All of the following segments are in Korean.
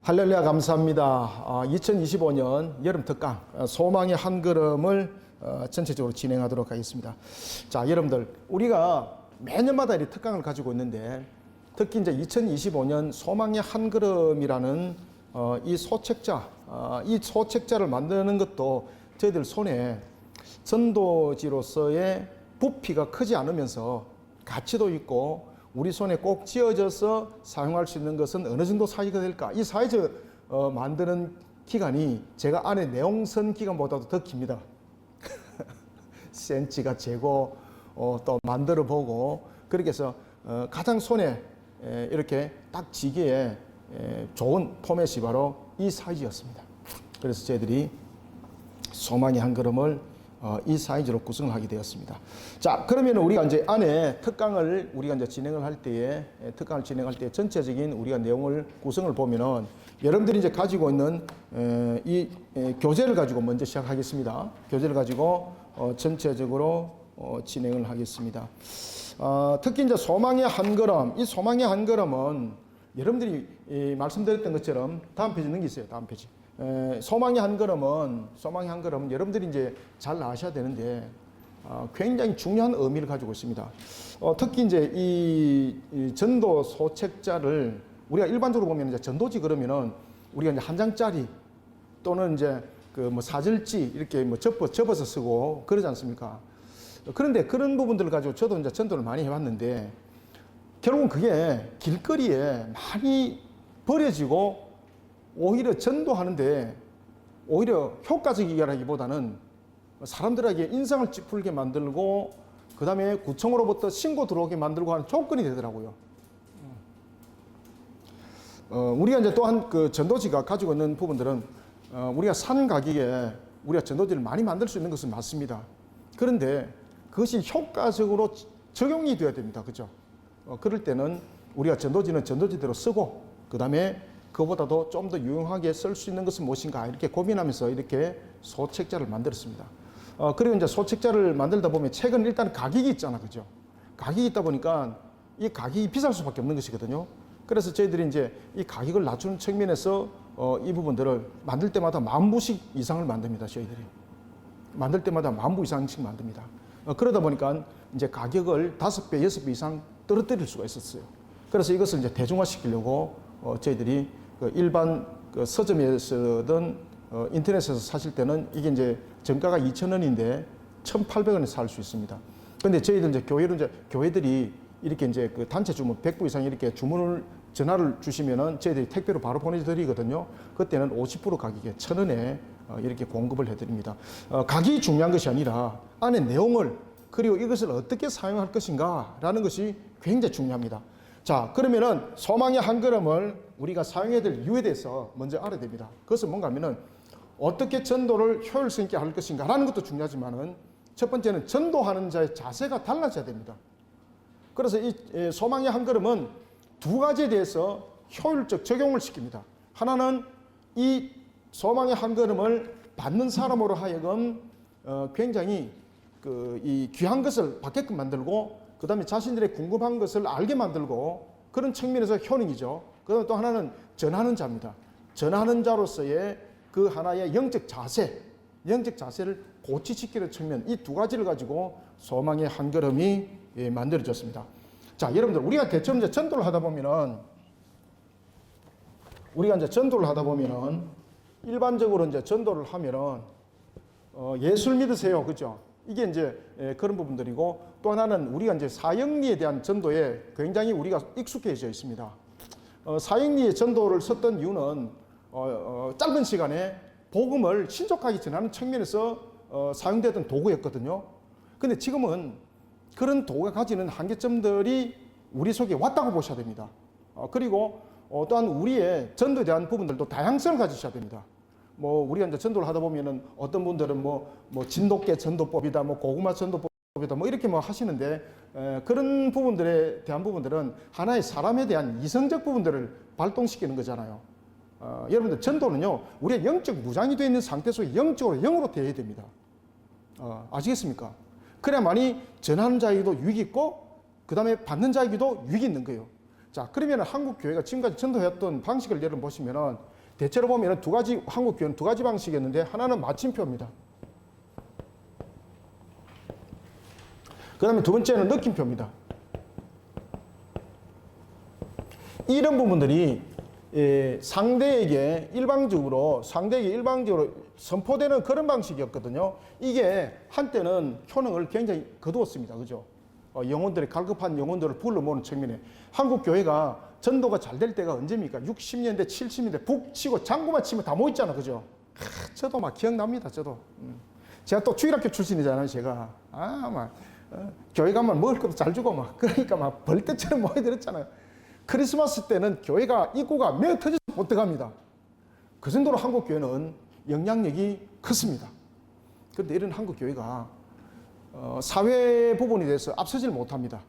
할렐루야 감사합니다. 2025년 여름 특강 소망의 한 걸음을 전체적으로 진행하도록 하겠습니다. 자, 여러분들 우리가 매년마다 이 특강을 가지고 있는데 특히 이제 2025년 소망의 한 걸음이라는 이 소책자를 만드는 것도 저희들 손에 전도지로서의 부피가 크지 않으면서 가치도 있고 우리 손에 꼭 쥐어져서 사용할 수 있는 것은 어느 정도 사이즈가 될까? 이 사이즈 만드는 기간이 제가 안에 내용선 기간보다도 더 깁니다. 센치가 재고 또 만들어 보고 그렇게 해서 가장 손에 이렇게 딱 쥐기에 좋은 포맷이 바로 이 사이즈였습니다. 그래서 저희들이 소망의 한 걸음을 이 사이즈로 구성을 하게 되었습니다. 자, 그러면 우리가 이제 안에 특강을 우리가 이제 진행을 할 때에 전체적인 우리가 내용을 구성을 보면은 여러분들이 이제 가지고 있는 이 교재를 가지고 먼저 시작하겠습니다. 교재를 가지고 전체적으로 진행을 하겠습니다. 특히 이제 소망의 한 걸음, 이 소망의 한 걸음은 여러분들이 말씀드렸던 것처럼 다음 페이지 넘기세요. 다음 페이지. 소망의 한 걸음은 여러분들이 이제 잘 아셔야 되는데 굉장히 중요한 의미를 가지고 있습니다. 특히 이제 이 전도 소책자를 우리가 일반적으로 보면 이제 전도지 그러면은 우리가 이제 한 장짜리 또는 이제 그 뭐 사절지 이렇게 뭐 접어서 쓰고 그러지 않습니까? 그런데 그런 부분들을 가지고 저도 이제 전도를 많이 해왔는데 결국은 그게 길거리에 많이 버려지고 오히려 전도하는데 오히려 효과적이라기보다는 사람들에게 인상을 찌푸리게 만들고 그 다음에 구청으로부터 신고 들어오게 만들고 하는 조건이 되더라고요. 우리가 이제 또한 그 전도지가 가지고 있는 부분들은 우리가 산 가격에 우리가 전도지를 많이 만들 수 있는 것은 맞습니다. 그런데 그것이 효과적으로 적용이 되어야 됩니다. 그죠? 그럴 때는 우리가 전도지는 전도지대로 쓰고 그 다음에 그보다도 좀 더 유용하게 쓸 수 있는 것은 무엇인가 이렇게 고민하면서 이렇게 소책자를 만들었습니다. 그리고 이제 소책자를 만들다 보면 책은 일단 가격이 있잖아, 그죠? 가격이 있다 보니까 이 가격이 비쌀 수밖에 없는 것이거든요. 그래서 저희들이 이제 이 가격을 낮추는 측면에서 이 부분들을 만들 때마다 10,000부씩 이상을 만듭니다, 저희들이. 만들 때마다 10,000부 이상씩 만듭니다. 그러다 보니까 이제 가격을 5배, 6배 이상 떨어뜨릴 수가 있었어요. 그래서 이것을 이제 대중화시키려고 저희들이 그 일반 그 서점에서든 인터넷에서 사실 때는 이게 이제 정가가 2,000원인데 1,800원에 살 수 있습니다. 근데 저희들 이제 교회들이 이렇게 이제 그 단체 주문 100부 이상 이렇게 전화를 주시면은 저희들이 택배로 바로 보내드리거든요. 그때는 50% 가격에 1,000원에 이렇게 공급을 해드립니다. 가격이 중요한 것이 아니라 안에 내용을 그리고 이것을 어떻게 사용할 것인가라는 것이 굉장히 중요합니다. 자, 그러면은 소망의 한 걸음을 우리가 사용해야 될 이유에 대해서 먼저 알아야 됩니다. 그것은 뭔가 하면은 어떻게 전도를 효율성 있게 할 것인가 라는 것도 중요하지만은 첫 번째는 전도하는 자의 자세가 달라져야 됩니다. 그래서 이 소망의 한 걸음은 두 가지에 대해서 효율적 적용을 시킵니다. 하나는 이 소망의 한 걸음을 받는 사람으로 하여금 굉장히 이 귀한 것을 받게끔 만들고 그 다음에 자신들의 궁금한 것을 알게 만들고 그런 측면에서 효능이죠. 그 다음에 또 하나는 전하는 자입니다. 전하는 자로서의 그 하나의 영적 자세를 고치시키는 측면, 이 두 가지를 가지고 소망의 한 걸음이 만들어졌습니다. 자, 여러분들, 우리가 대체로 이제 전도를 하다 보면은, 일반적으로 이제 전도를 하면은, 예술 믿으세요. 그죠? 이게 이제 그런 부분들이고 또 하나는 우리가 이제 사형리에 대한 전도에 굉장히 우리가 익숙해져 있습니다. 사형리의 전도를 썼던 이유는 짧은 시간에 복음을 신속하게 전하는 측면에서 사용되던 도구였거든요. 근데 지금은 그런 도구가 가지는 한계점들이 우리 속에 왔다고 보셔야 됩니다. 그리고 또한 우리의 전도에 대한 부분들도 다양성을 가지셔야 됩니다. 뭐 우리가 이제 전도를 하다 보면은 어떤 분들은 뭐 진돗개 전도법이다, 뭐 고구마 전도법이다, 뭐 이렇게 뭐 하시는데 그런 부분들에 대한 부분들은 하나의 사람에 대한 이성적 부분들을 발동시키는 거잖아요. 여러분들 전도는요, 우리가 영적 무장이 되어 있는 상태 속에 영적으로 영으로 되어야 됩니다. 아시겠습니까? 그래야만이 전하는 자에게도 유익이 있고 그 다음에 받는 자에게도 유익이 있는 거예요. 자, 그러면 한국 교회가 지금까지 전도했던 방식을 여러분 보시면은 대체로 보면 두 가지, 한국 교회는 두 가지 방식이었는데 하나는 마침표입니다. 그 다음에 두 번째는 느낌표입니다. 이런 부분들이 상대에게 일방적으로 선포되는 그런 방식이었거든요. 이게 한때는 효능을 굉장히 거두었습니다. 그죠? 영혼들의 갈급한 영혼들을 불러 모으는 측면에 한국 교회가 전도가 잘 될 때가 언제입니까? 60년대, 70년대 북치고 장구만 치면 다 모였잖아. 그죠? 저도 막 기억납니다. 저도. 제가 또 주일학교 출신이잖아요. 제가. 교회 가면 먹을 것도 잘 주고 막 그러니까 막 벌떼처럼 모여들었잖아요. 크리스마스 때는 교회가 입구가 매어 터져서 못 들어갑니다. 그 정도로 한국 교회는 영향력이 컸습니다. 그런데 이런 한국 교회가 사회 부분에 대해서 앞서질 못합니다.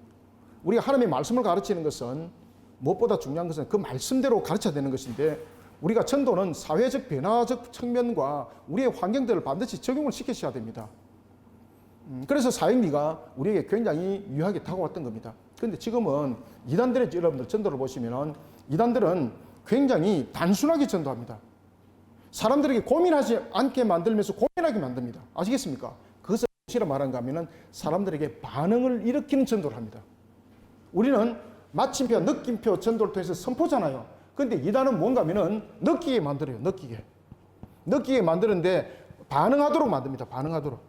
우리가 하나님의 말씀을 가르치는 것은 무엇보다 중요한 것은 그 말씀대로 가르쳐야 되는 것인데 우리가 전도는 사회적 변화적 측면과 우리의 환경들을 반드시 적용을 시키셔야 됩니다. 그래서 사역리가 우리에게 굉장히 유효하게 다가왔던 겁니다. 그런데 지금은 이단들의 여러분들 전도를 보시면 이단들은 굉장히 단순하게 전도합니다. 사람들에게 고민하지 않게 만들면서 고민하게 만듭니다. 아시겠습니까? 그것을 무엇이라 말한가 하면 사람들에게 반응을 일으키는 전도를 합니다. 우리는 마침표, 느낌표 전도를 통해서 선포잖아요. 그런데 이단은 뭔가 하면 느끼게 만들어요. 느끼게 만드는데 반응하도록 만듭니다. 반응하도록.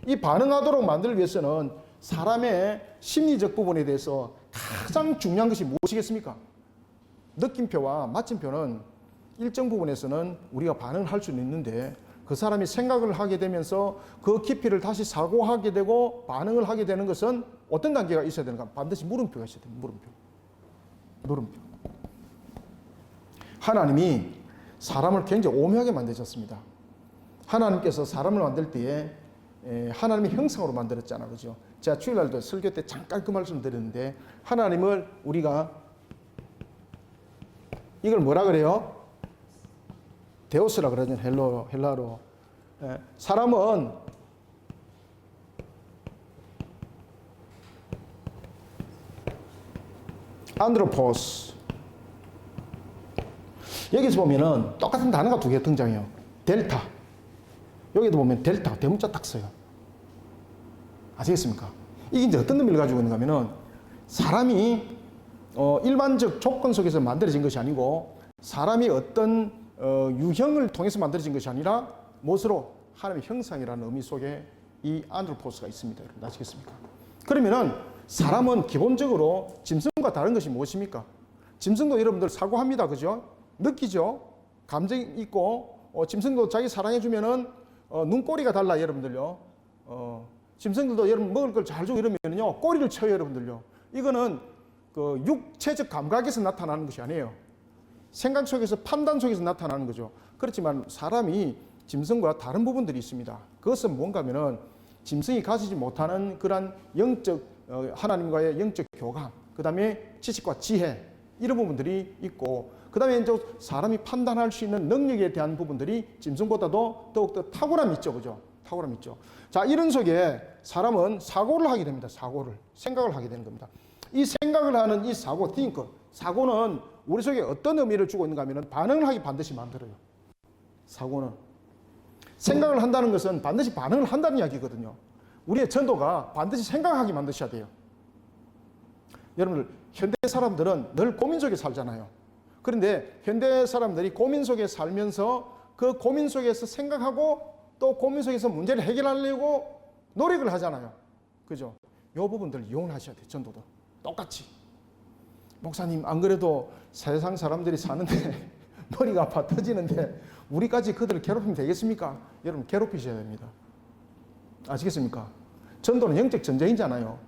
이 반응하도록 만들기 위해서는 사람의 심리적 부분에 대해서 가장 중요한 것이 무엇이겠습니까? 느낌표와 마침표는 일정 부분에서는 우리가 반응을 할 수는 있는데 그 사람이 생각을 하게 되면서 그 깊이를 다시 사고하게 되고 반응을 하게 되는 것은 어떤 단계가 있어야 되는가? 반드시 물음표가 있어야 됩니다. 물음표. 하나님이 사람을 굉장히 오묘하게 만드셨습니다. 하나님께서 사람을 만들 때에 하나님의 형상으로 만들었잖아. 그죠? 제가 주일날도 설교 때 잠깐 그 말씀 드렸는데 하나님을 우리가 이걸 뭐라 그래요? 데오스라 그러죠. 헬라로. 사람은 안드로포스. 여기서 보면은 똑같은 단어가 두 개 등장해요. 델타. 여기도 보면 델타가 대문자 딱 써요. 아시겠습니까? 이게 이제 어떤 의미를 가지고 있는가 하면은 사람이 일반적 조건 속에서 만들어진 것이 아니고 사람이 어떤 유형을 통해서 만들어진 것이 아니라 무엇으로? 하나님의 형상이라는 의미 속에 이 안드로포스가 있습니다. 여러분 아시겠습니까? 그러면은 사람은 기본적으로 짐승과 다른 것이 무엇입니까? 짐승도 여러분들 사고합니다. 그죠? 느끼죠? 감정이 있고 짐승도 자기 사랑해주면은 눈꼬리가 달라 여러분들요. 짐승들도 여러분 먹을 걸 잘 주고 이러면요 꼬리를 쳐요 여러분들요. 이거는 그 육체적 감각에서 나타나는 것이 아니에요. 생각 속에서 판단 속에서 나타나는 거죠. 그렇지만 사람이 짐승과 다른 부분들이 있습니다. 그것은 뭔가 하면은 짐승이 가지지 못하는 그러한 영적 하나님과의 영적 교감, 그 다음에 지식과 지혜 이런 부분들이 있고 그 다음에 이제 사람이 판단할 수 있는 능력에 대한 부분들이 짐승보다도 더욱더 탁월함이 있죠. 그죠? 탁월함이 있죠. 자, 이런 속에 사람은 사고를 하게 됩니다. 생각을 하게 되는 겁니다. 이 생각을 하는 이 사고, 사고는 우리 속에 어떤 의미를 주고 있는가 하면 반응을 하게 반드시 만들어요. 사고는. 생각을 한다는 것은 반드시 반응을 한다는 이야기거든요. 우리의 전도가 반드시 생각하게 만드셔야 돼요. 여러분들, 현대 사람들은 늘 고민 속에 살잖아요. 그런데 현대 사람들이 고민 속에 살면서 그 고민 속에서 생각하고 또 고민 속에서 문제를 해결하려고 노력을 하잖아요. 그죠? 이 부분들 이용을 하셔야 돼요. 전도도. 똑같이. 목사님, 안 그래도 세상 사람들이 사는데 머리가 아파 터지는데 우리까지 그들을 괴롭히면 되겠습니까? 여러분, 괴롭히셔야 됩니다. 아시겠습니까? 전도는 영적 전쟁이잖아요.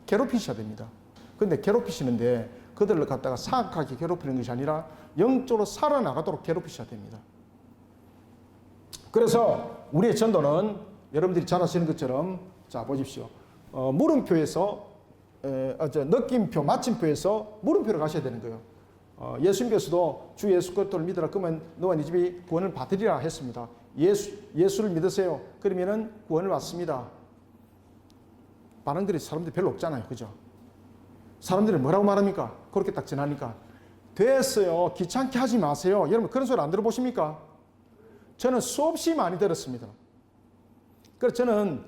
괴롭히셔야 됩니다. 그런데 괴롭히시는데 그들을 갖다가 사악하게 괴롭히는 것이 아니라 영적으로 살아나가도록 괴롭히셔야 됩니다. 그래서 우리의 전도는 여러분들이 잘 아시는 것처럼 자 보십시오. 물음표에서 느낌표, 마침표에서 물음표로 가셔야 되는 거예요. 예수님께서도 주 예수 그리스도를 믿으라 그러면 너와 네 집이 구원을 받으리라 했습니다. 예수를 믿으세요. 그러면은 구원을 받습니다. 반응들이 사람들이 별로 없잖아요. 그죠? 사람들이 뭐라고 말합니까? 그렇게 딱 전하니까 됐어요. 귀찮게 하지 마세요. 여러분 그런 소리 안 들어보십니까? 저는 수없이 많이 들었습니다. 그래서 저는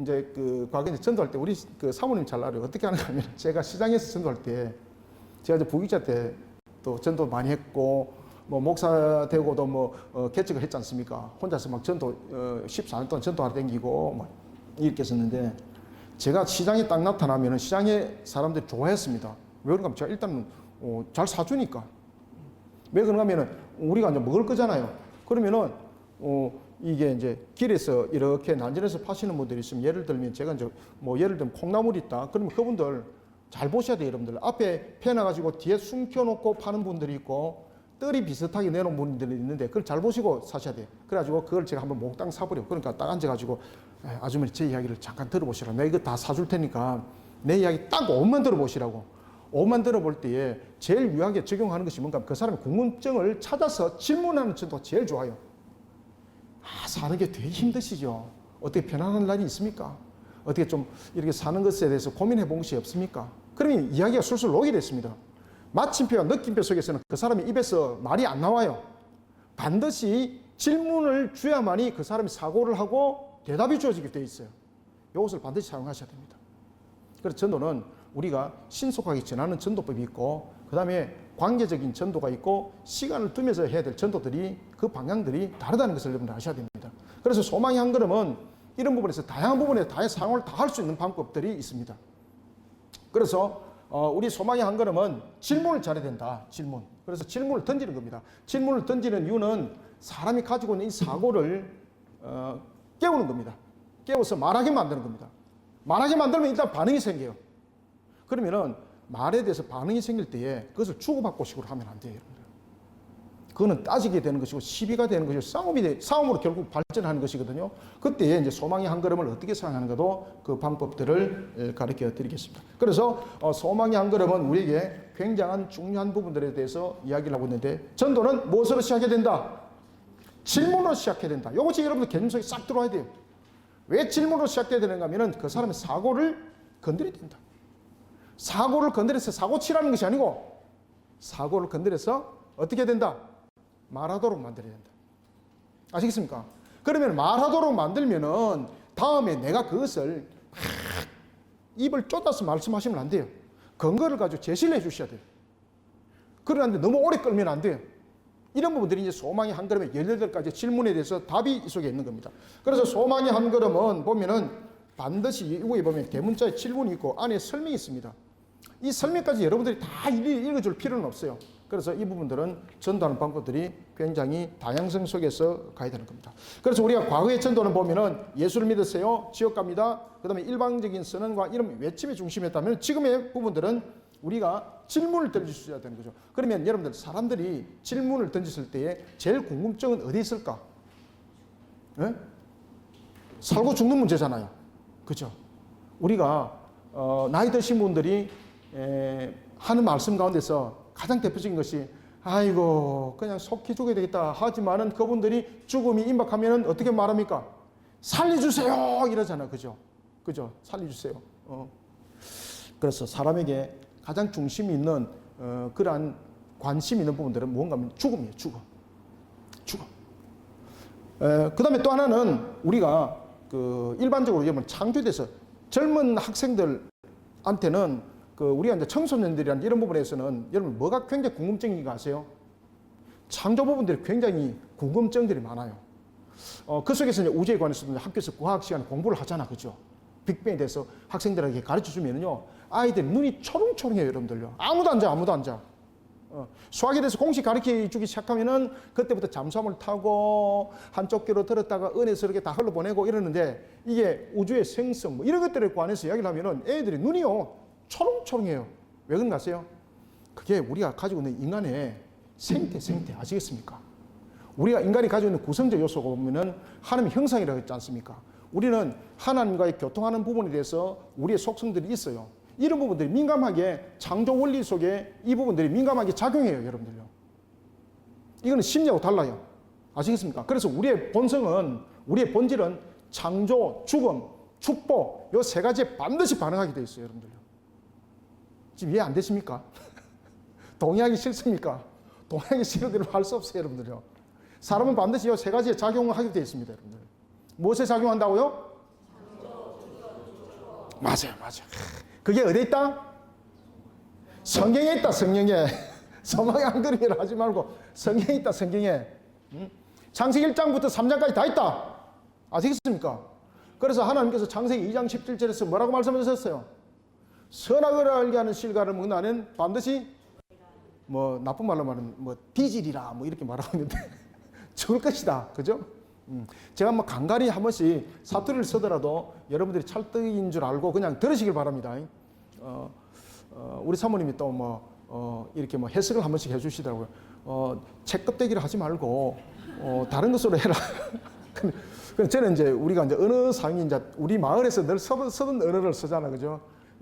이제 그 과거에 이제 전도할 때 우리 그 사모님 잘 알아요. 어떻게 하는가 하면 제가 시장에서 전도할 때 제가 이제 부기자 때 또 전도 많이 했고 뭐 목사 되고도 뭐 개척을 했지 않습니까? 혼자서 막 전도 14년 동안 전도하러 다니고 막 이렇게 했었는데 제가 시장에 딱 나타나면은 시장에 사람들이 좋아했습니다. 왜 그런가 하면 제가 일단 잘 사주니까. 왜 그런가 하면은 우리가 이제 먹을 거잖아요. 그러면은 이게 이제 길에서 이렇게 난전에서 파시는 분들이 있으면 예를 들면 제가 이제 뭐 예를 들면 콩나물이 있다. 그러면 그분들 잘 보셔야 돼요, 여러분들. 앞에 펴놔가지고 뒤에 숨겨놓고 파는 분들이 있고 떨이 비슷하게 내놓은 분들이 있는데 그걸 잘 보시고 사셔야 돼요. 그래가지고 그걸 제가 한번 몽땅 사버려. 그러니까 딱 앉아가지고 아주머니 제 이야기를 잠깐 들어보시라. 내가 이거 다 사줄 테니까 내 이야기 딱 5만 들어보시라고. 5만 들어볼 때에 제일 유하게 적용하는 것이 뭔가 그 사람의 궁금증을 찾아서 질문하는 전도가 제일 좋아요. 사는 게 되게 힘드시죠? 어떻게 편안한 날이 있습니까? 어떻게 좀 이렇게 사는 것에 대해서 고민해 본 것이 없습니까? 그러면 이야기가 술술 녹이 됐습니다. 마침표와 느낌표 속에서는 그 사람의 입에서 말이 안 나와요. 반드시 질문을 줘야만이 그 사람이 사고를 하고 대답이 주어지게 되어 있어요. 이것을 반드시 사용하셔야 됩니다. 그래서 전도는 우리가 신속하게 전하는 전도법이 있고 그 다음에 관계적인 전도가 있고 시간을 두면서 해야 될 전도들이 그 방향들이 다르다는 것을 여러분들 아셔야 됩니다. 그래서 소망의 한 걸음은 이런 부분에서 다양한 부분에 다양한 사용을 다 할 수 있는 방법들이 있습니다. 그래서 우리 소망의 한 걸음은 질문을 잘해야 된다. 질문. 그래서 질문을 던지는 겁니다. 질문을 던지는 이유는 사람이 가지고 있는 이 사고를 깨우는 겁니다. 깨워서 말하게 만드는 겁니다. 말하게 만들면 일단 반응이 생겨요. 그러면은 말에 대해서 반응이 생길 때에 그것을 주고받고 식으로 하면 안 돼요, 여러분들. 그거는 따지게 되는 것이고 시비가 되는 것이고 싸움으로 결국 발전하는 것이거든요. 그때 이제 소망의 한 걸음을 어떻게 사용하는가도 그 방법들을 가르쳐 드리겠습니다. 그래서 소망의 한 걸음은 우리에게 굉장한 중요한 부분들에 대해서 이야기를 하고 있는데 전도는 무엇으로 시작해야 된다? 질문으로 시작해야 된다. 이것이 여러분들 개념 속에 싹 들어와야 돼요. 왜 질문으로 시작해야 되는가 하면은 그 사람의 사고를 건드려야 된다. 사고를 건드려서 사고 치라는 것이 아니고 사고를 건드려서 어떻게 해야 된다? 말하도록 만들어야 된다. 아시겠습니까? 그러면 말하도록 만들면은 다음에 내가 그것을 막 입을 쫓아서 말씀하시면 안 돼요. 근거를 가지고 제시를 해 주셔야 돼요. 그러는데 너무 오래 끌면 안 돼요. 이런 부분들이 이제 소망의 한 걸음의 18가지 질문에 대해서 답이 이 속에 있는 겁니다. 그래서 소망의 한 걸음은 보면은 반드시 이거에 보면 대문자에 질문이 있고 안에 설명이 있습니다. 이 설명까지 여러분들이 다 일일이 읽어줄 필요는 없어요. 그래서 이 부분들은 전도하는 방법들이 굉장히 다양성 속에서 가야 되는 겁니다. 그래서 우리가 과거의 전도는 보면은 예수를 믿으세요, 지옥 갑니다. 그 다음에 일방적인 선언과 이런 외침의 중심이었다면 지금의 부분들은 우리가 질문을 던져줘야 되는 거죠. 그러면 여러분들 사람들이 질문을 던졌을 때에 제일 궁금증은 어디 있을까? 네? 살고 죽는 문제잖아요. 그죠? 우리가 나이 드신 분들이 하는 말씀 가운데서 가장 대표적인 것이 아이고 그냥 속히 죽어야 되겠다 하지만은 그분들이 죽음이 임박하면은 어떻게 말합니까? 살려주세요 이러잖아. 그죠? 그죠? 살려주세요. 그래서 사람에게 가장 중심이 있는 그러한 관심 있는 부분들은 무언가 하면 죽음이에요. 죽음. 그 다음에 또 하나는 우리가 그 일반적으로 여러분 창조돼서 젊은 학생들한테는 우리가 이제 청소년들이란 이런 부분에서는 여러분 뭐가 굉장히 궁금증인가 아세요? 창조 부분들이 굉장히 궁금증들이 많아요. 그 속에서 이제 우주에 관해서도 학교에서 과학 시간에 공부를 하잖아. 그죠? 빅뱅에 대해서 학생들에게 가르쳐 주면요. 아이들 눈이 초롱초롱해요, 여러분들요. 아무도 안 자. 수학에 대해서 공식 가르쳐 주기 시작하면은 그때부터 잠수함을 타고 한쪽 귀로 들었다가 은혜스럽게 다 흘러보내고 이러는데 이게 우주의 생성 뭐 이런 것들에 관해서 이야기를 하면은 애들이 눈이요. 초롱초롱해요. 왜 그런가 아세요? 그게 우리가 가지고 있는 인간의 생태 아시겠습니까? 우리가 인간이 가지고 있는 구성적 요소가 보면은 하나님의 형상이라고 했지 않습니까? 우리는 하나님과의 교통하는 부분에 대해서 우리의 속성들이 있어요. 이런 부분들이 민감하게 창조 원리 속에 이 부분들이 민감하게 작용해요, 여러분들요. 이거는 심리하고 달라요. 아시겠습니까? 그래서 우리의 본질은 창조, 죽음, 축복 이 세 가지에 반드시 반응하게 되어 있어요, 여러분들요. 지금 이해 안 되십니까? 동의하기 싫습니까? 동의하기 싫어도 할 수 없어요, 여러분들요. 사람은 반드시 이 세 가지의 작용을 하게 되어 있습니다, 여러분들. 무엇에 작용한다고요? 맞아요. 그게 어디에 있다? 성경에 있다, 성경에. 소망의 한 그림이라 하지 말고 성경에 있다, 성경에. 창세기 1장부터 3장까지 다 있다. 아시겠습니까? 그래서 하나님께서 창세기 2장 17절에서 뭐라고 말씀하셨어요? 선악을 알게 하는 실과를 먹는 아는 반드시 뭐 나쁜 말로 말하면 뭐 뒤질이라 뭐 이렇게 말하고 있는데 죽을 것이다. 그죠? 제가 뭐 간간히 한 번씩 사투리를 쓰더라도 여러분들이 찰떡인 줄 알고 그냥 들으시길 바랍니다. 우리 사모님이 또 뭐 이렇게 뭐 해석을 한 번씩 해주시더라고요. 책 껍데기를 하지 말고 다른 것으로 해라. 근데 저는 이제 우리가 이제 언어 상이 이제 우리 마을에서 늘 쓰던 언어를 쓰잖아, 그죠?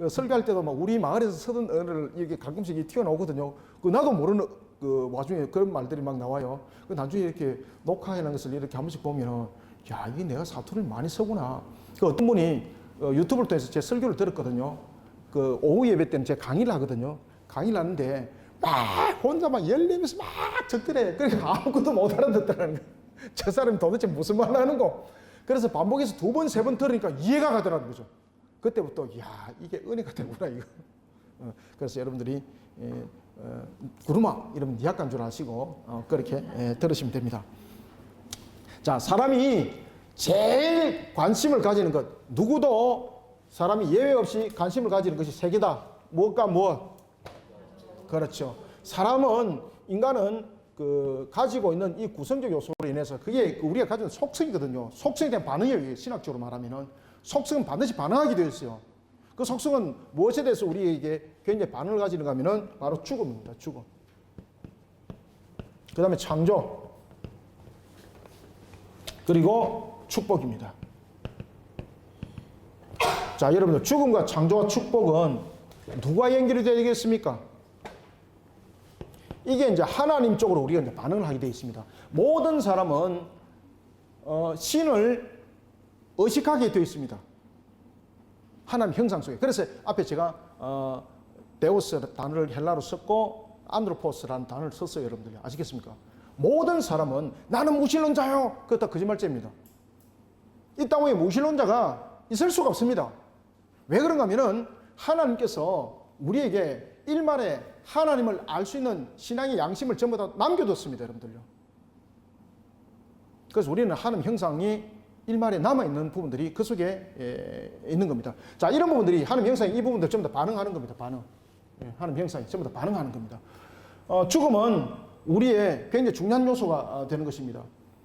설교할 때도 막 우리 마을에서 쓰던 언어를 이렇게 가끔씩 튀어나오거든요. 나도 모르는 그 와중에 그런 말들이 막 나와요. 나중에 이렇게 녹화해놓은 것을 이렇게 한 번씩 보면은 야, 이게 내가 사투리를 많이 쓰구나. 어떤 분이 유튜브를 통해서 제 설교를 들었거든요. 그 오후 예배 때는 제가 강의를 하거든요. 강의를 하는데 막 혼자 막 열내면서 막 적더래. 그러니까 아무것도 못 알아듣더라는 거예요. 저 사람이 도대체 무슨 말을 하는 거. 그래서 반복해서 2번, 3번 들으니까 이해가 가더라는 거죠. 그때부터 야, 이게 은혜가 되구나 이거. 그래서 여러분들이 구르마 이러면 니약간 줄 아시고 그렇게 들으시면 됩니다. 자, 사람이 제일 관심을 가지는 것, 누구도 사람이 예외 없이 관심을 가지는 것이 세 개다. 무엇과 무엇? 그렇죠. 인간은 가지고 있는 이 구성적 요소로 인해서 그게 우리가 가지는 속성이거든요. 속성에 대한 반응이에요. 신학적으로 말하면은 속성은 반드시 반응하게 되어 있어요. 그 속성은 무엇에 대해서 우리에게 굉장히 반응을 가지는가 하면은 바로 죽음입니다. 죽음. 그 다음에 창조. 그리고 축복입니다. 자, 여러분들 죽음과 창조와 축복은 누가 연결이 되겠습니까? 이게 이제 하나님 쪽으로 우리가 이제 반응을 하게 되어 있습니다. 모든 사람은 신을 의식하게 되어 있습니다. 하나님 형상 속에. 그래서 앞에 제가 데우스 단어를 헬라로 썼고 안드로포스라는 단어를 썼어요. 여러분들 아시겠습니까? 모든 사람은 나는 무신론자요. 그거 다 거짓말죄입니다. 이 땅에 무신론자가 있을 수가 없습니다. 왜 그런가 하면은 하나님께서 우리에게 일말에 하나님을 알 수 있는 신앙의 양심을 전부 다 남겨뒀습니다. 여러분들요. 그래서 우리는 하나님 형상이 일말에 남아있는 부분들이 그 속에 있는 겁니다. 자, 이런 부분들이 하나님 형상이 이 부분들 전부 다 반응하는 겁니다. 반응. 하나님 형상이 전부 다 반응하는 겁니다. 죽음은 우리의 굉장히 중요한 요소가 되는 것입니다.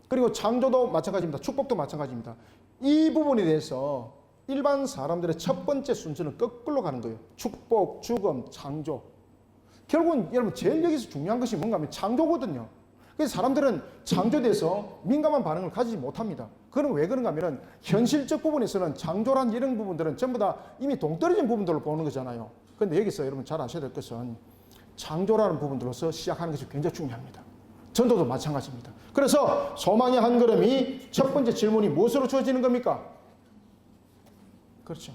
그리고 창조도 마찬가지입니다. 축복도 마찬가지입니다. 이 부분에 대해서 일반 사람들의 첫 번째 순서는 거꾸로 가는 거예요. 축복, 죽음, 창조. 결국은 여러분 제일 여기서 중요한 것이 뭔가 하면 창조거든요. 그래서 사람들은 창조에 대해서 민감한 반응을 가지지 못합니다. 그건 왜 그런가 하면 현실적 부분에서는 창조란 이런 부분들은 전부 다 이미 동떨어진 부분들로 보는 거잖아요. 그런데 여기서 여러분 잘 아셔야 될 것은 창조라는 부분들로서 시작하는 것이 굉장히 중요합니다. 전도도 마찬가지입니다. 그래서 소망의 한 걸음이 첫 번째 질문이 무엇으로 주어지는 겁니까? 그렇죠.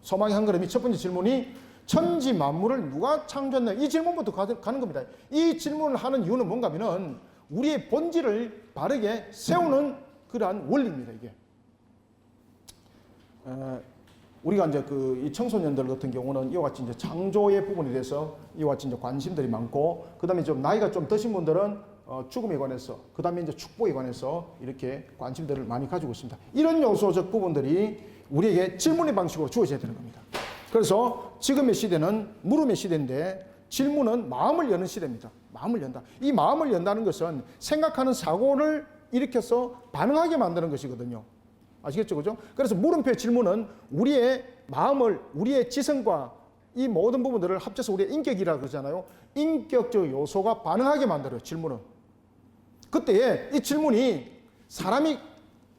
소망의 한 걸음이 첫 번째 질문이 천지 만물을 누가 창조했나? 이 질문부터 가는 겁니다. 이 질문을 하는 이유는 뭔가 하면은 우리의 본질을 바르게 세우는 그러한 원리입니다, 이게. 우리가 이제 이 청소년들 같은 경우는 이와 같이 이제 창조의 부분에 대해서 이와 같이 이제 관심들이 많고, 그 다음에 좀 나이가 좀 드신 분들은 죽음에 관해서, 그 다음에 이제 축복에 관해서 이렇게 관심들을 많이 가지고 있습니다. 이런 요소적 부분들이 우리에게 질문의 방식으로 주어져야 되는 겁니다. 그래서 지금의 시대는 물음의 시대인데 질문은 마음을 여는 시대입니다. 마음을 연다. 이 마음을 연다는 것은 생각하는 사고를 일으켜서 반응하게 만드는 것이거든요. 아시겠죠? 그죠? 그래서 물음표의 질문은 우리의 마음을, 우리의 지성과 이 모든 부분들을 합쳐서 우리의 인격이라고 그러잖아요. 인격적 요소가 반응하게 만들어요, 질문은. 그때 이 질문이 사람이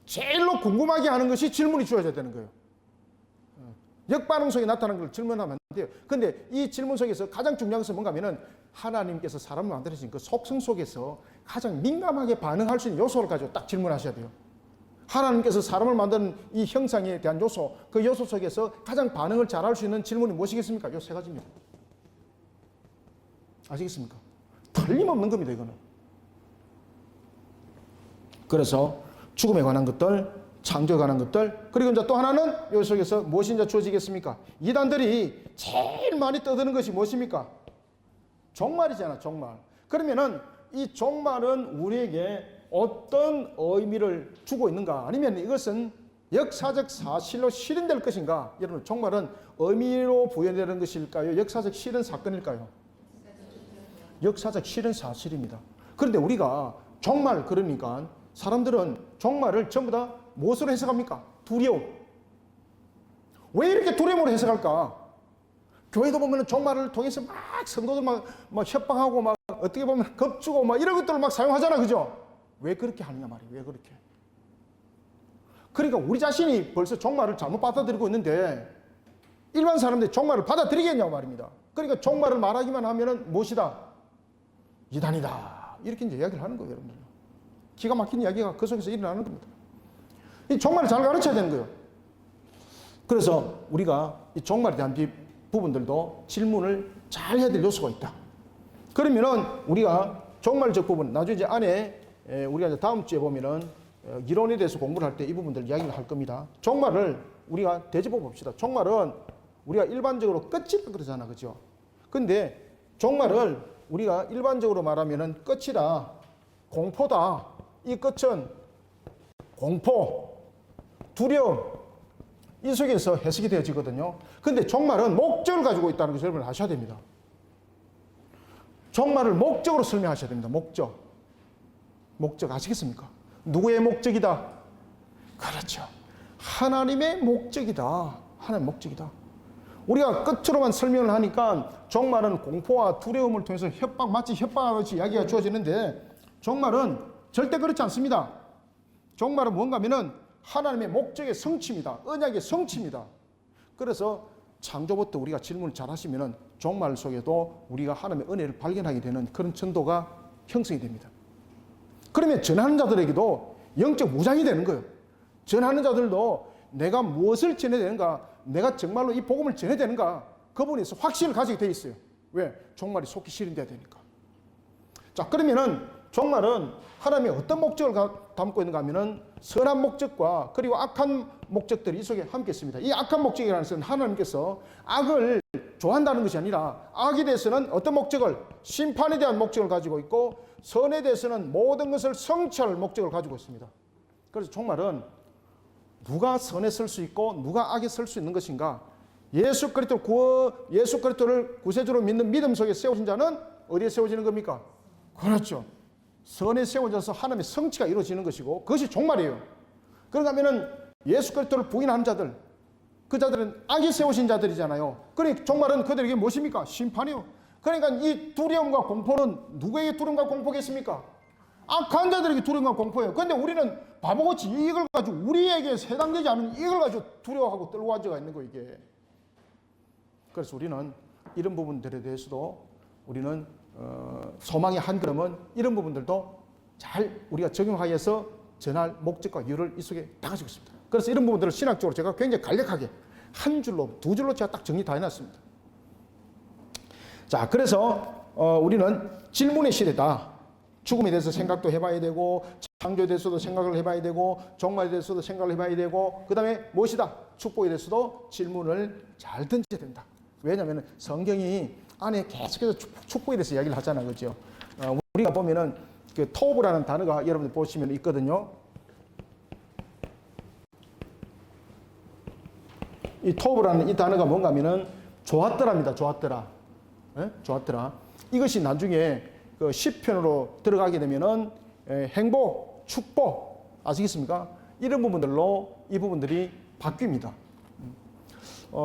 제일로 궁금하게 하는 것이 질문이 주어져야 되는 거예요. 역반응 속에 나타나는 걸 질문하면 안 돼요. 근데 이 질문 속에서 가장 중요한 것은 뭔가 하면은 하나님께서 사람을 만드신 그 속성 속에서 가장 민감하게 반응할 수 있는 요소를 가지고 딱 질문하셔야 돼요. 하나님께서 사람을 만드는 이 형상에 대한 요소, 그 요소 속에서 가장 반응을 잘할 수 있는 질문이 무엇이겠습니까? 요 세 가지입니다. 아시겠습니까? 틀림없는 겁니다, 이거는. 그래서 죽음에 관한 것들, 창조에 관한 것들, 그리고 이제 또 하나는 이 속에서 무엇이 이제 주어지겠습니까? 이단들이 제일 많이 떠드는 것이 무엇입니까? 종말이잖아, 종말. 그러면은 이 종말은 우리에게 어떤 의미를 주고 있는가? 아니면 이것은 역사적 사실로 실현될 것인가? 여러분, 종말은 의미로 부여되는 것일까요? 역사적 실현 사건일까요? 역사적 실현 사실입니다. 그런데 우리가 종말 그러니까 사람들은 종말을 전부 다 무엇으로 해석합니까? 두려움. 왜 이렇게 두려움으로 해석할까? 교회도 보면 종말을 통해서 막 성도들 막 협박하고 막 어떻게 보면 겁주고 막 이런 것들을 막 사용하잖아, 그죠? 왜 그렇게 하느냐 말이에요. 왜 그렇게? 그러니까 우리 자신이 벌써 종말을 잘못 받아들이고 있는데 일반 사람들이 종말을 받아들이겠냐고 말입니다. 그러니까 종말을 말하기만 하면은 무엇이다? 이단이다. 이렇게 이제 이야기를 하는 거예요, 여러분들. 기가 막힌 이야기가 그 속에서 일어나는 겁니다. 이 종말을 잘 가르쳐야 되는 거예요. 그래서 우리가 이 종말에 대한 부분들도 질문을 잘 해야 될 요소가 있다. 그러면은 우리가 종말적 부분, 나중에 이제 안에 우리가 이제 다음 주에 보면은 이론에 대해서 공부를 할 때 이 부분들 이야기를 할 겁니다. 종말을 우리가 되짚어 봅시다. 종말은 우리가 일반적으로 끝이라 그러잖아, 그죠? 근데 종말을 우리가 일반적으로 말하면은 끝이다, 공포다. 이 끝은 공포, 두려움, 이 속에서 해석이 되어지거든요. 근데 종말은 목적을 가지고 있다는 것을 여러분 아셔야 됩니다. 종말을 목적으로 설명하셔야 됩니다. 목적. 목적 아시겠습니까? 누구의 목적이다? 그렇죠. 하나님의 목적이다. 하나님의 목적이다. 우리가 끝으로만 설명을 하니까 종말은 공포와 두려움을 통해서 협박, 마치 협박하듯이 이야기가 주어지는데 종말은 절대 그렇지 않습니다. 종말은 뭔가 하면은 하나님의 목적의 성취입니다. 언약의 성취입니다. 그래서 창조부터 우리가 질문을 잘 하시면은 종말 속에도 우리가 하나님의 은혜를 발견하게 되는 그런 전도가 형성이 됩니다. 그러면 전하는 자들에게도 영적 무장이 되는 거예요. 전하는 자들도 내가 무엇을 전해야 되는가, 내가 정말로 이 복음을 전해야 되는가, 그 부분에서 확신을 가지게 돼 있어요. 왜? 종말이 속히 실현돼야 되니까. 자, 그러면은 종말은 하나님의 어떤 목적을 담고 있는가 하면은 선한 목적과 그리고 악한 목적들이 이 속에 함께 있습니다. 이 악한 목적이라는 것은 하나님께서 악을 좋아한다는 것이 아니라 악에 대해서는 어떤 목적을, 심판에 대한 목적을 가지고 있고 선에 대해서는 모든 것을 성취할 목적을 가지고 있습니다. 그래서 종말은 누가 선에 설 수 있고 누가 악에 설 수 있는 것인가, 예수 그리스도를 구세주로 믿는 믿음 속에 세워진 자는 어디에 세워지는 겁니까? 그렇죠. 선에 세워져서 하나님의 성취가 이루어지는 것이고 그것이 종말이에요. 그런가 하면은 예수 그리스도를 부인하는 자들, 그 자들은 악에 세우신 자들이잖아요. 그러니까 종말은 그들에게 무엇입니까? 심판이요. 그러니까 이 두려움과 공포는 누구에게 두려움과 공포겠습니까? 악한 자들에게 두려움과 공포예요. 그런데 우리는 바보같이 이걸 가지고 우리에게 해당되지 않은 이걸 가지고 두려워하고 떨고 앉아가 있는 거예요, 이게. 그래서 우리는 이런 부분들에 대해서도 우리는 소망의 한 걸음은 이런 부분들도 잘 우리가 적용하여서 전할 목적과 이유를 이 속에 다 가지고 있습니다. 그래서 이런 부분들을 신학적으로 제가 굉장히 간략하게 한 줄로, 두 줄로 제가 딱 정리 다 해놨습니다. 자, 그래서 우리는 질문의 시대다. 죽음에 대해서 생각도 해봐야 되고 창조에 대해서도 생각을 해봐야 되고 종말에 대해서도 생각을 해봐야 되고 그 다음에 무엇이다? 축복에 대해서도 질문을 잘 던져야 된다. 왜냐하면 성경이 안에 계속해서 축복에 대해서 이야기를 하잖아, 그죠? 우리가 보면은 그 토브라는 단어가 여러분들 보시면 있거든요. 이 토브라는 이 단어가 뭔가 하면은 좋았더라입니다. 좋았더라. 예? 좋았더라. 이것이 나중에 그 시편으로 들어가게 되면은 행복, 축복, 아시겠습니까? 이런 부분들로 이 부분들이 바뀝니다.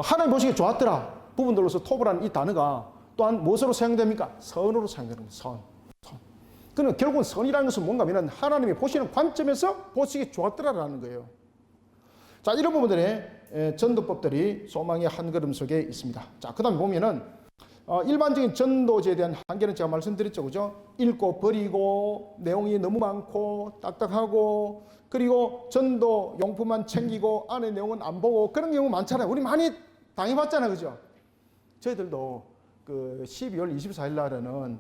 하나님 보시기에 좋았더라 부분들로서 토브라는 이 단어가 또한 무엇으로 사용됩니까? 선으로 사용되는 거예요. 선. 그러면 결국은 선이라는 것은 뭔가 하면 하나님이 보시는 관점에서 보시기 좋았더라라는 거예요. 자, 이런 부분들의 전도법들이 소망의 한 걸음 속에 있습니다. 자, 그 다음에 보면은 일반적인 전도제에 대한 한계는 제가 말씀드렸죠, 그죠? 읽고 버리고 내용이 너무 많고 딱딱하고 그리고 전도 용품만 챙기고 안에 내용은 안 보고 그런 경우 많잖아요. 우리 많이 당해봤잖아요, 그죠? 저희들도 그 12월 24일 날에는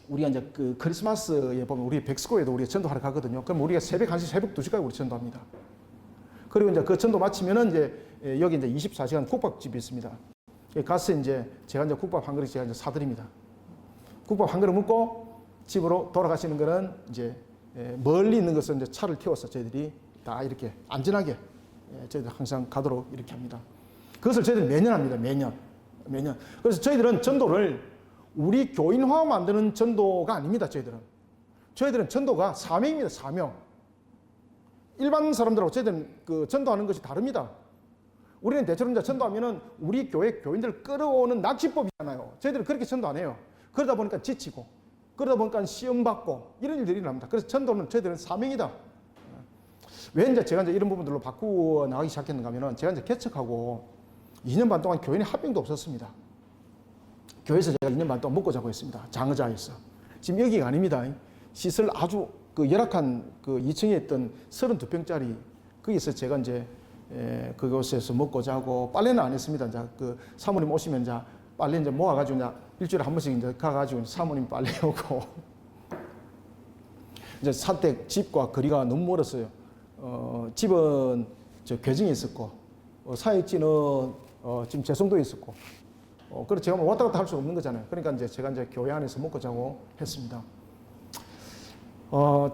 우리가 이제 그 크리스마스에 보면 우리 백스코에도 우리가 전도하러 가거든요. 그럼 우리가 새벽 1시, 새벽 2시까지 우리 전도합니다. 그리고 이제 그 전도 마치면은 이제 여기 이제 24시간 국밥집이 있습니다. 가서 이제 제가 이제 국밥 한 그릇 제가 이제 사드립니다. 국밥 한 그릇 먹고 집으로 돌아가시는 거는 이제 멀리 있는 것은 이제 차를 태워서 저희들이 다 이렇게 안전하게 저희들 항상 가도록 이렇게 합니다. 그것을 저희들이 매년 합니다. 매년. 그래서 저희들은 전도를 우리 교인화 만드는 전도가 아닙니다. 저희들은 전도가 사명입니다. 사명. 일반 사람들하고 저희들은 그 전도하는 것이 다릅니다. 우리는 대체로 이제 전도하면은 우리 교회 교인들을 끌어오는 낚시법이잖아요. 저희들은 그렇게 전도 안 해요. 그러다 보니까 지치고, 그러다 보니까 시험 받고 이런 일들이 일어납니다. 그래서 전도는 저희들은 사명이다. 왜 이제 제가 이제 이런 부분들로 바꾸어 나가기 시작했는가 하면은 제가 이제 개척하고 2년 반 동안 교인이 한 명도 없었습니다. 교회에서 제가 2년 반 동안 먹고 자고 했습니다. 장의자에서. 지금 여기가 아닙니다. 시설 아주 그 열악한 그 2층에 있던 32평짜리 거기서 제가 이제 그곳에서 먹고 자고 빨래는 안 했습니다. 이제 그 사모님 오시면 이제 빨래 이제 모아가지고 이제 일주일에 한 번씩 이제 가가지고 사모님 빨래 오고 이제 산댁 집과 거리가 너무 멀었어요. 집은 저 괴정에 있었고 사역지는 지금 제성도에 있었고 그래서 제가 뭐 왔다 갔다 할 수 없는 거잖아요. 그러니까 이제 제가 이제 교회 안에서 먹고 자고 했습니다.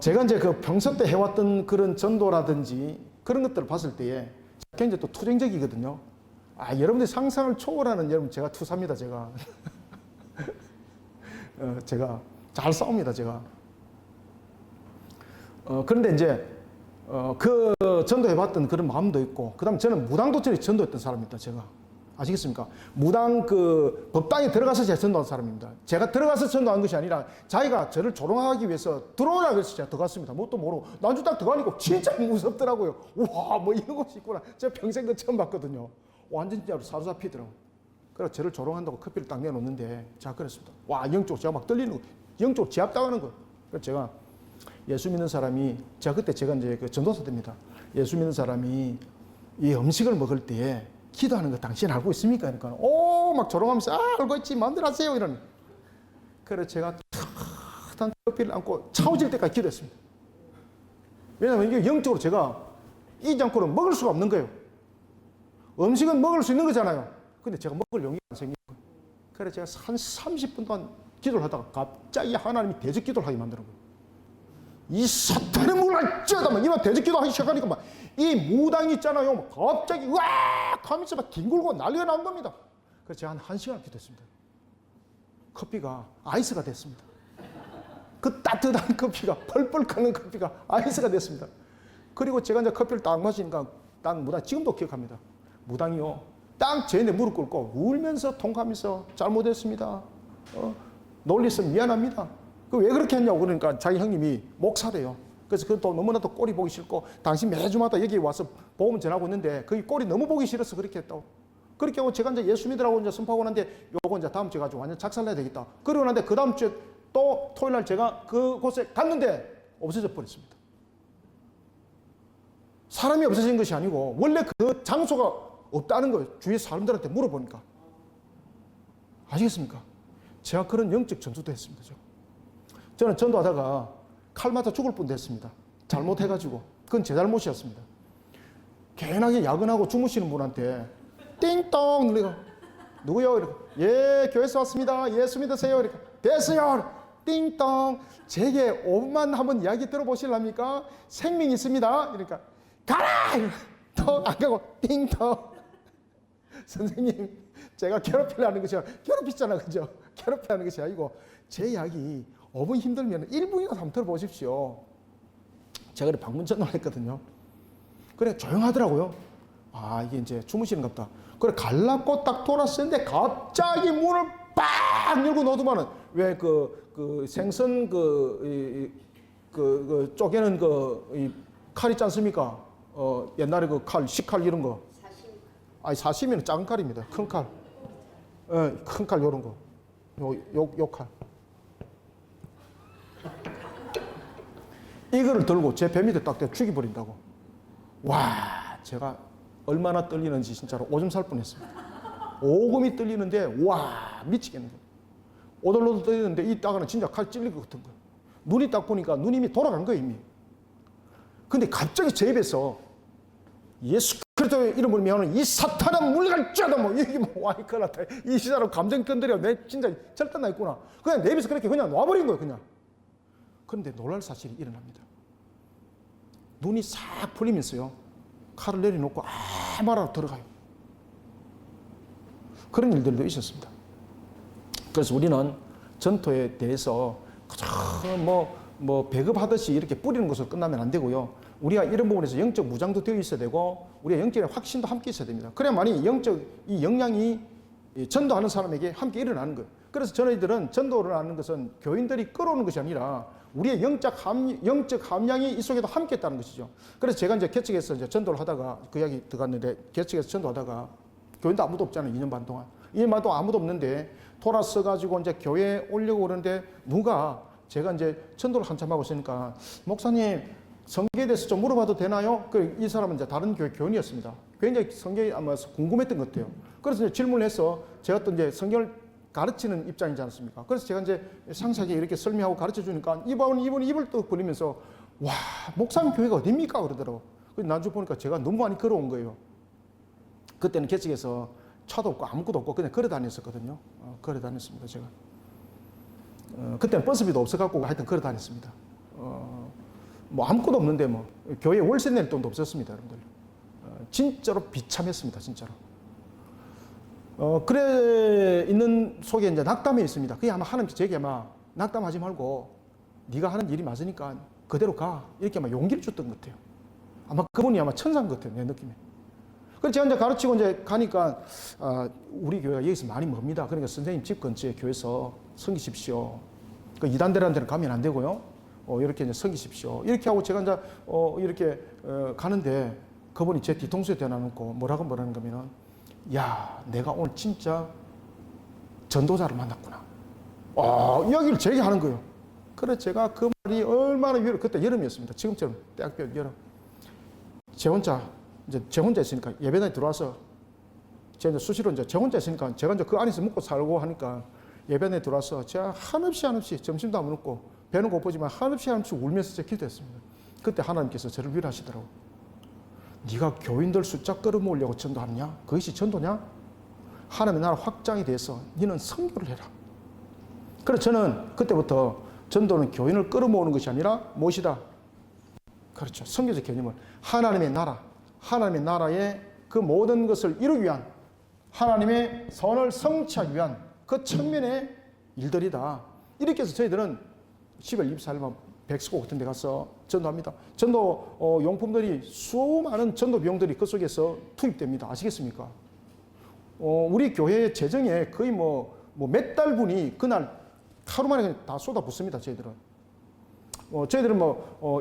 제가 이제 그 평소 때 해왔던 그런 전도라든지 그런 것들을 봤을 때에 굉장히 또 투쟁적이거든요. 여러분들이 상상을 초월하는 여러분 제가 투사입니다. 제가 제가 잘 싸웁니다. 제가 그런데 이제 그 전도해봤던 그런 마음도 있고 그다음에 저는 무당도처럼 전도했던 사람입니다. 제가 아시겠습니까? 무당 그 법당에 들어가서 제가 전도한 사람입니다. 제가 들어가서 전도한 것이 아니라 자기가 저를 조롱하기 위해서 들어오라고 해서 제가 들어갔습니다. 뭣도 모르고 나중에 딱 들어가니까 진짜 무섭더라고요. 와, 뭐 이런 곳이 있구나. 제가 평생 그 처음 봤거든요. 완전 진짜로 사로잡히더라고요. 그래서 저를 조롱한다고 커피를 딱 내놓는데 제가 그랬습니다. 와, 영적으로 제가 막 떨리는 거, 영적으로 제압당하는 거. 그래서 제가 예수 믿는 사람이 제가 그때 제가 이제 그 전도사 됩니다. 예수 믿는 사람이 이 음식을 먹을 때에 기도하는 거 당신 알고 있습니까? 그러니까 막 조롱하면서 알고 있지 마음대로 하세요 이러는. 그래서 제가 탁한 커피를 안고 차오질 때까지 기도했습니다. 왜냐하면 이게 영적으로 제가 이 않고는 먹을 수가 없는 거예요. 음식은 먹을 수 있는 거잖아요. 근데 제가 먹을 용기가 안 생긴 거예요. 그래서 제가 한 30분 동안 기도를 하다가 갑자기 하나님이 대적 기도를 하게 만드는 거예요. 이 사탄의 문을 쩌다 막 이만 대적 기도하기 시작하니까 막 이 무당이 있잖아요. 막 갑자기 으악 하면서 막 뒹굴고 난리가 난 겁니다. 그래서 제가 한 1시간 기도했습니다. 커피가 아이스가 됐습니다. 그 따뜻한 커피가 펄펄 끓는 커피가 아이스가 됐습니다. 그리고 제가 이제 커피를 딱 마시니까 딱 무당 지금도 기억합니다. 무당이요. 딱 제 내 무릎 꿇고 울면서 통하면서 잘못했습니다. 놀리서 미안합니다. 왜 그렇게 했냐고 그러니까 자기 형님이 목사래요. 그래서 그것도 너무나도 꼴이 보기 싫고 당신 매주마다 여기 와서 복음 전하고 있는데 그 꼴이 너무 보기 싫어서 그렇게 했다고. 그렇게 하고 제가 이제 예수 믿으라고 이제 선포하고 났는데 요거 이제 다음 주에 가지고 완전 작살내야 되겠다. 그러고 났는데 그 다음 주에 또 토요일 날 제가 그곳에 갔는데 없어져 버렸습니다. 사람이 없어진 것이 아니고 원래 그 장소가 없다는 거예요. 주위 사람들한테 물어보니까. 아시겠습니까? 제가 그런 영적 전투도 했습니다. 저는 전도하다가 칼 맞아 죽을 뻔도 했습니다. 잘못해가지고. 그건 제 잘못이었습니다. 개인하게 야근하고 주무시는 분한테 띵동 눌리고 누구요? 이렇게 예 교회에서 왔습니다. 예수 믿으세요. 이렇게 됐어요. 띵동 제게 5분만 한번 이야기 들어보실랍니까? 생명이 있습니다. 그러니까 가라! 또 안 가고 띵동 선생님 제가 괴롭히려는 것이 괴롭히잖아 그죠? 괴롭히려는 것이 아니고 제 이야기 5분 힘들면 1분이라도 한번 들어보십시오. 제가 그래 방문 전화를 했거든요. 그래 조용하더라고요. 이게 이제 주무시는가 보다. 그래 갈라고 딱 돌았었는데 갑자기 문을 빡 열고 놓더만은 왜 그 생선 그 쪼개는 칼 있지 않습니까? 옛날에 그 칼, 식칼 이런 거. 사시미는 작은 칼입니다. 큰 칼. 큰 칼 요런 거. 요 칼. 이거를 들고 제 배 밑에 딱 죽여버린다고. 와, 제가 얼마나 떨리는지 진짜로 오줌 살 뻔했습니다. 오금이 떨리는데 와 미치겠는 거예요. 오돌오돌 떨리는데 이따가는 진짜 칼 찔릴 것 같은 거예요. 눈이 딱 보니까 눈이 이미 돌아간 거예요 이미. 근데 갑자기 제 입에서 예수 그리스도의 이름을 명하는 이 사탄아 물갈지어다 뭐 이게 뭐 와이 큰일났다. 이 사람 감정 건드려 내 진짜 절대 나 있구나. 그냥 내 입에서 그렇게 그냥 놔버린 거예요 그냥. 그런데 놀랄 사실이 일어납니다. 눈이 싹 풀리면서요 칼을 내려놓고 아무 말 안 하고 들어가요. 그런 일들도 있었습니다. 그래서 우리는 전도에 대해서 그저 뭐 배급하듯이 이렇게 뿌리는 것으로 끝나면 안 되고요. 우리가 이런 부분에서 영적 무장도 되어 있어야 되고 우리의 영적인 확신도 함께 있어야 됩니다. 그래야만이 영적 이 역량이 전도하는 사람에게 함께 일어나는 거예요. 그래서 저희들은 전도를 하는 것은 교인들이 끌어오는 것이 아니라 우리의 영적 함량이 이 속에도 함께 있다는 것이죠. 그래서 제가 이제 개척에서 이제 전도를 하다가 그 이야기 들어갔는데 개척에서 전도하다가 교인도 아무도 없잖아요. 2년 반 동안. 2년 반 동안 아무도 없는데 돌아서 가지고 이제 교회에 오려고 그러는데 누가 제가 이제 전도를 한참 하고 있으니까 목사님 성경에 대해서 좀 물어봐도 되나요? 이 사람은 이제 다른 교회 교인이었습니다. 굉장히 성경이 아마 궁금했던 것 같아요. 그래서 이제 질문을 해서 제가 또 이제 성경을 가르치는 입장이지 않습니까? 그래서 제가 이제 상세하게 이렇게 설명하고 가르쳐 주니까 이분이 입을 떡 벌리면서 와, 목사님 교회가 어딥니까? 그러더라고. 그래서 나중에 보니까 제가 너무 많이 걸어온 거예요. 그때는 개척에서 차도 없고 아무것도 없고 그냥 걸어 다녔었거든요. 걸어 다녔습니다, 제가. 그때는 버스비도 없어갖고 하여튼 걸어 다녔습니다. 뭐 아무것도 없는데 뭐 교회 월세 낼 돈도 없었습니다, 여러분들. 진짜로 비참했습니다, 진짜로. 그래 있는 속에 이제 낙담이 있습니다. 그게 아마 하나님께서 제게 아마 낙담하지 말고 네가 하는 일이 맞으니까 그대로 가 이렇게 아마 용기를 줬던 것 같아요. 아마 그분이 아마 천사인 것 같아요, 내 느낌에. 그래서 제가 이제 가르치고 이제 가니까 우리 교회가 여기서 많이 멉니다. 그러니까 선생님 집 근처에 교회에서 섬기십시오. 그 이단대라는 데는 가면 안 되고요. 이렇게 이제 섬기십시오. 이렇게 하고 제가 이제 이렇게 가는데 그분이 제 뒤통수에 대놔놓고 뭐라는 거면은 야, 내가 오늘 진짜 전도자를 만났구나. 이야기를 제게 하는 거예요. 그래 제가 그 말이 얼마나 그때 여름이었습니다. 지금처럼 대학교 여름. 제 혼자 있으니까 예배당에 들어와서 제가 이제 수시로 이제 제 혼자 있으니까 제가 이제 그 안에서 먹고 살고 하니까 예배당에 들어와서 제가 한없이 점심도 안 먹고 배는 고프지만 한없이 울면서 제가 기도했습니다. 그때 하나님께서 저를 위로하시더라고요. 네가 교인들 숫자 끌어모으려고 전도하느냐? 그것이 전도냐? 하나님의 나라 확장에 대해서 너는 선교를 해라. 그래서 저는 그때부터 전도는 교인을 끌어모으는 것이 아니라 무엇이다? 그렇죠. 선교적 개념을 하나님의 나라의 그 모든 것을 이루기 위한 하나님의 선을 성취하기 위한 그 측면의 일들이다. 이렇게 해서 저희들은 10월 24일만 백스코 같은 데 가서 전도합니다. 전도 용품들이 수많은 전도 비용들이 그 속에서 투입됩니다. 아시겠습니까? 우리 교회의 재정에 거의 몇 달분이 그날 하루 만에 다 쏟아붓습니다. 저희들은. 저희들은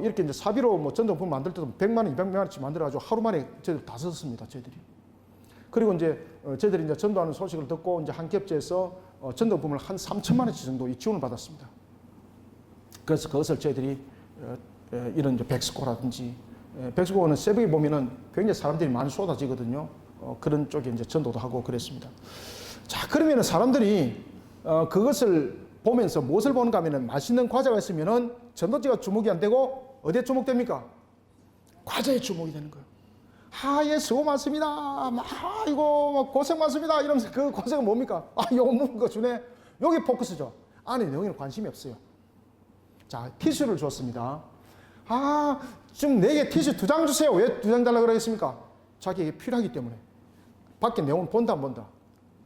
이렇게 이제 사비로 전도품 만들 때도 100만 원, 200만 원씩 만들어가지고 하루 만에 저희들 다 썼습니다. 저희들이. 그리고 이제 저희들이 이제 전도하는 소식을 듣고 이제 한 겹제에서 전도품을 한 3천만 원치 정도 지원을 받았습니다. 그래서 그것을 저희들이 이런 이제 백스코라든지 백스코는 새벽에 보면은 굉장히 사람들이 많이 쏟아지거든요. 그런 쪽에 이제 전도도 하고 그랬습니다. 자, 그러면은 사람들이 그것을 보면서 무엇을 보는가 하면은 맛있는 과자가 있으면은 전도지가 주목이 안 되고 어디에 주목됩니까? 과자에 주목이 되는 거예요. 예, 수고 많습니다. 이거 고생 많습니다. 이러면서 그 고생은 뭡니까? 요거 먹은 거 주네. 여기 포커스죠. 안에 내용에는 관심이 없어요. 자, 티슈를 줬습니다. 좀 내게 티슈 2장 주세요. 왜 2장 달라고 그러겠습니까? 자기에게 필요하기 때문에. 밖에 내용은 본다 안 본다?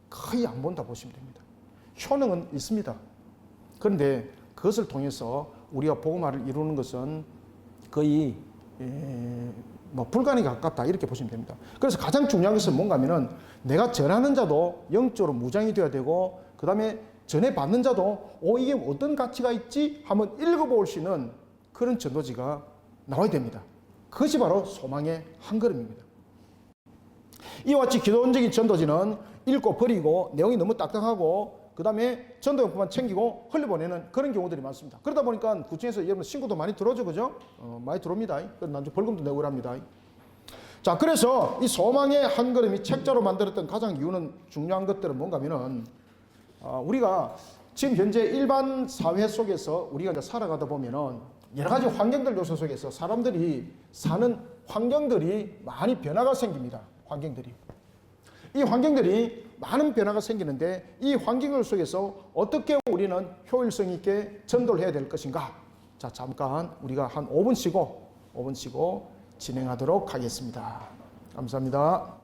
거의 안 본다 보시면 됩니다. 효능은 있습니다. 그런데 그것을 통해서 우리가 복음화를 이루는 것은 거의 불가능에 가깝다 이렇게 보시면 됩니다. 그래서 가장 중요한 것은 뭔가 하면은 내가 전하는 자도 영적으로 무장이 되어야 되고 그 다음에 전해받는 자도 이게 어떤 가치가 있지 한번 읽어볼 수 있는 그런 전도지가 나와야 됩니다. 그것이 바로 소망의 한 걸음입니다. 이와 같이 기도원적인 전도지는 읽고 버리고 내용이 너무 딱딱하고 그 다음에 전도용품만 챙기고 흘려보내는 그런 경우들이 많습니다. 그러다 보니까 구청에서 여러분 신고도 많이 들어오죠, 그죠? 많이 들어옵니다. 나중에 벌금도 내고 합니다. 자, 그래서 이 소망의 한 걸음이 책자로 만들었던 가장 이유는 중요한 것들은 뭔가 하면은 우리가 지금 현재 일반 사회 속에서 우리가 이제 살아가다 보면은 여러 가지 환경들 요소 속에서 사람들이 사는 환경들이 많이 변화가 생깁니다. 이 환경들이 많은 변화가 생기는데 이 환경들 속에서 어떻게 우리는 효율성 있게 전도를 해야 될 것인가? 자, 잠깐 우리가 한 5분 쉬고 진행하도록 하겠습니다. 감사합니다.